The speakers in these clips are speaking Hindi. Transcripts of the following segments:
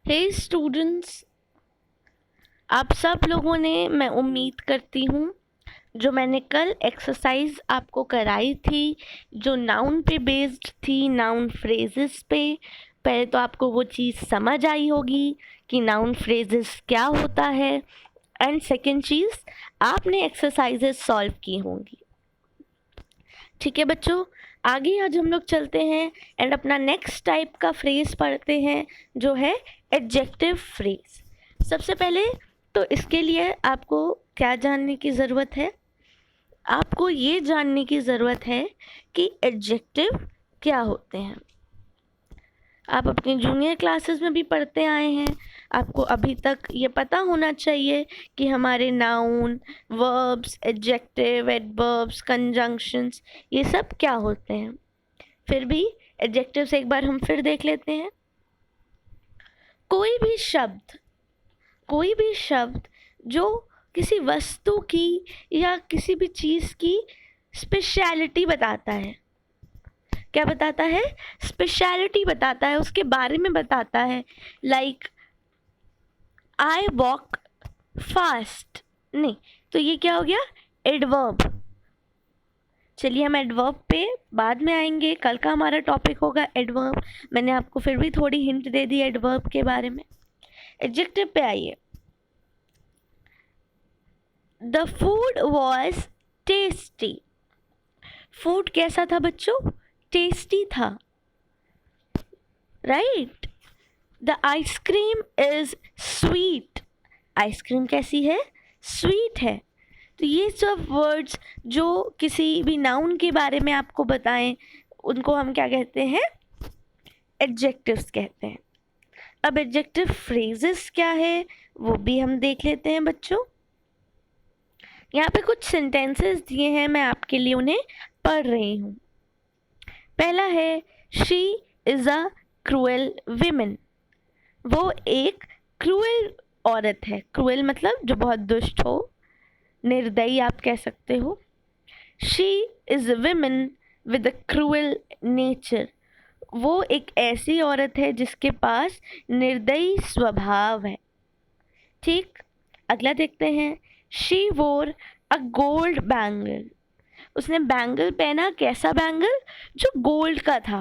हे स्टूडेंट्स, आप सब लोगों ने, मैं उम्मीद करती हूँ, जो मैंने कल एक्सरसाइज आपको कराई थी, जो नाउन पे बेस्ड थी, नाउन फ्रेजेस पे, पहले तो आपको वो चीज़ समझ आई होगी कि नाउन फ्रेजेस क्या होता है, एंड सेकंड चीज़ आपने एक्सरसाइजेस सॉल्व की होंगी। ठीक है बच्चों, आगे आज हम लोग चलते हैं एंड अपना नेक्स्ट टाइप का फ्रेज पढ़ते हैं, जो है एडजेक्टिव फ्रेज। सबसे पहले तो इसके लिए आपको क्या जानने की ज़रूरत है? आपको ये जानने की ज़रूरत है कि एडजेक्टिव क्या होते हैं। आप अपने जूनियर क्लासेस में भी पढ़ते आए हैं, आपको अभी तक ये पता होना चाहिए कि हमारे noun, verbs, adjective, adverbs, conjunctions, ये सब क्या होते हैं। फिर भी एडजेक्टिव से एक बार हम फिर देख लेते हैं। कोई भी शब्द जो किसी वस्तु की या किसी भी चीज़ की स्पेशलिटी बताता है। क्या बताता है? स्पेशलिटी बताता है, उसके बारे में बताता है। लाइक आई वॉक फास्ट, नहीं तो ये क्या हो गया? एडवर्ब। चलिए हम एडवर्ब पे बाद में आएंगे, कल का हमारा टॉपिक होगा एडवर्ब। मैंने आपको फिर भी थोड़ी हिंट दे दी एडवर्ब के बारे में। एडजेक्टिव पे आइए। The food was tasty. Food कैसा था बच्चों? टेस्टी था, right. The ice cream is sweet. Ice cream कैसी है? स्वीट है। तो ये सब वर्ड्स जो किसी भी नाउन के बारे में आपको बताएं, उनको हम क्या कहते हैं? एडजेक्टिव्स कहते हैं। अब एडजेक्टिव फ्रेजेस क्या है वो भी हम देख लेते हैं बच्चों। यहाँ पे कुछ सेंटेंसेस दिए हैं, मैं आपके लिए उन्हें पढ़ रही हूँ। पहला है, she is a cruel women. वो एक क्रूएल औरत है। क्रूएल मतलब जो बहुत दुष्ट हो, निर्दयी आप कह सकते हो। She is a women with a cruel nature. वो एक ऐसी औरत है जिसके पास निर्दयी स्वभाव है। ठीक, अगला देखते हैं। शी वोर अ गोल्ड बैंगल। उसने बैंगल पहना, कैसा बैंगल? जो गोल्ड का था।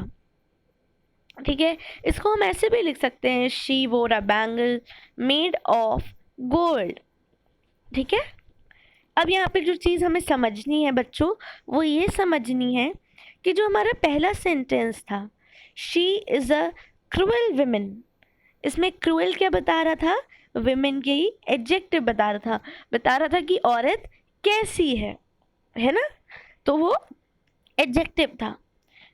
ठीक है, इसको हम ऐसे भी लिख सकते हैं, शी वोर अ बैंगल मेड ऑफ गोल्ड। ठीक है, अब यहाँ पे जो चीज़ हमें समझनी है बच्चों, वो ये समझनी है कि जो हमारा पहला सेंटेंस था, she is a cruel women, इसमें क्रूएल क्या बता रहा था? विमेन के ही एडजेक्टिव बता रहा था कि औरत कैसी है ना? तो वो एडजेक्टिव था।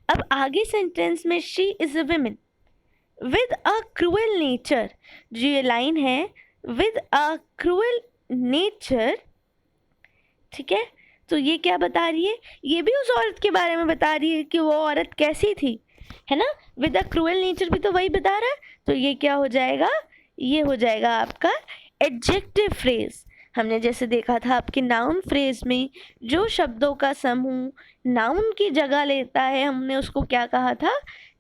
अब आगे सेंटेंस में she is a women with a cruel nature, जो ये लाइन है विद अ क्रूएल नेचर, ठीक है, तो ये क्या बता रही है? ये भी उस औरत के बारे में बता रही है कि वो औरत कैसी थी, है ना? विद अ क्रूएल नेचर भी तो वही बता रहा है। तो ये क्या हो जाएगा? ये हो जाएगा आपका एडजेक्टिव फ्रेज। हमने जैसे देखा था आपके नाउन फ्रेज में, जो शब्दों का समूह नाउन की जगह लेता है, हमने उसको क्या कहा था?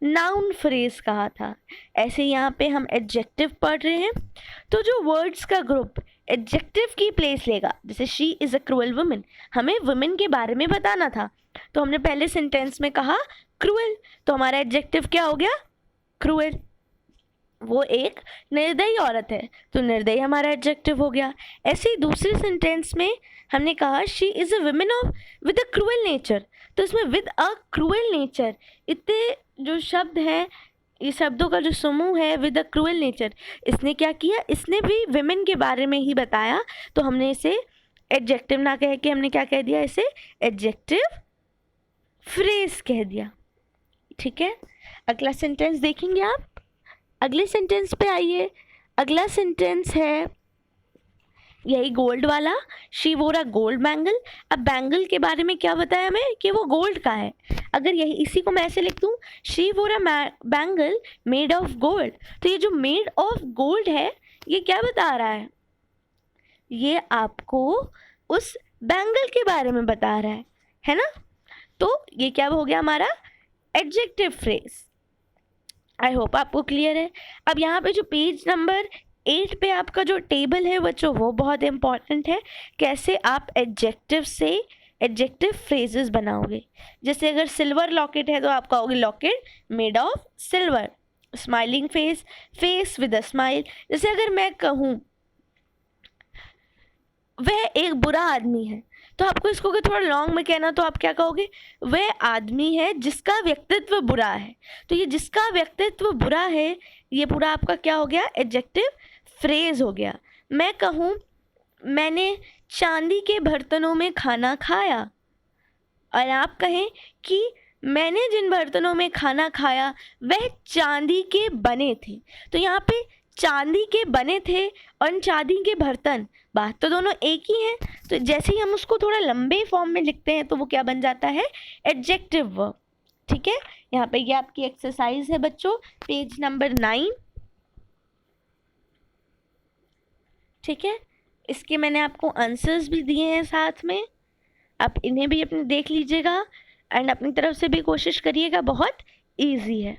नाउन फ्रेज कहा था। ऐसे यहाँ पे हम एडजेक्टिव पढ़ रहे हैं, तो जो वर्ड्स का ग्रुप एडजेक्टिव की प्लेस लेगा, जैसे she is a cruel women, हमें वुमेन के बारे में बताना था, तो हमने पहले सेंटेंस में कहा क्रूएल, तो हमारा एडजेक्टिव क्या हो गया? क्रूएल। वो एक निर्दयी औरत है, तो निर्दयी हमारा एडजेक्टिव हो गया। ऐसे ही दूसरे सेंटेंस में हमने कहा she is a women of with a cruel nature, तो इसमें विद अ क्रूएल नेचर, इतने जो शब्द हैं, ये शब्दों का जो समूह है विद अ क्रूएल नेचर, इसने क्या किया? इसने भी विमेन के बारे में ही बताया, तो हमने इसे एडजेक्टिव ना कह के हमने क्या कह दिया? इसे एडजेक्टिव फ्रेज कह दिया। ठीक है, अगला सेंटेंस देखेंगे आप। अगले सेंटेंस पे आइए। अगला सेंटेंस है यही गोल्ड वाला, शी वोर अ गोल्ड बैंगल। अब बैंगल के बारे में क्या बताया हमें? कि वो गोल्ड का है। अगर यही इसी को मैं ऐसे लिख दूँ, शी वोर अ बैंगल मेड ऑफ गोल्ड, तो ये जो मेड ऑफ गोल्ड है, ये क्या बता रहा है? ये आपको उस बैंगल के बारे में बता रहा है ना? तो ये क्या हो गया हमारा? Adjective phrase. आई होप आपको क्लियर है। अब यहाँ पे जो पेज नंबर 8 पे आपका जो टेबल है बच्चों, वो बहुत इंपॉर्टेंट है। कैसे आप एडजेक्टिव से एडजेक्टिव फ्रेजेस बनाओगे। जैसे अगर सिल्वर लॉकेट है तो आप कहोगे locket made of silver. Smiling face, face with a smile. जैसे अगर मैं कहूँ वह एक बुरा आदमी है, तो आपको इसको अगर थोड़ा लॉन्ग में कहना तो आप क्या कहोगे, वह आदमी है जिसका व्यक्तित्व बुरा है। तो ये जिसका व्यक्तित्व बुरा है, ये पूरा आपका क्या हो गया, एडजेक्टिव फ्रेज हो गया। मैं कहूँ मैंने चांदी के बर्तनों में खाना खाया, और आप कहें कि मैंने जिन बर्तनों में खाना खाया वह चांदी के बने थे। तो यहाँ पे चांदी के बने थे और चांदी के बर्तन, बात तो दोनों एक ही है। तो जैसे ही हम उसको थोड़ा लंबे फॉर्म में लिखते हैं तो वो क्या बन जाता है, एडजेक्टिव वर्ब। ठीक है, यहाँ पे ये आपकी एक्सरसाइज है बच्चों, पेज नंबर 9। ठीक है, इसके मैंने आपको आंसर्स भी दिए हैं साथ में, आप इन्हें भी अपने देख लीजिएगा एंड अपनी तरफ से भी कोशिश करिएगा, बहुत ईजी है।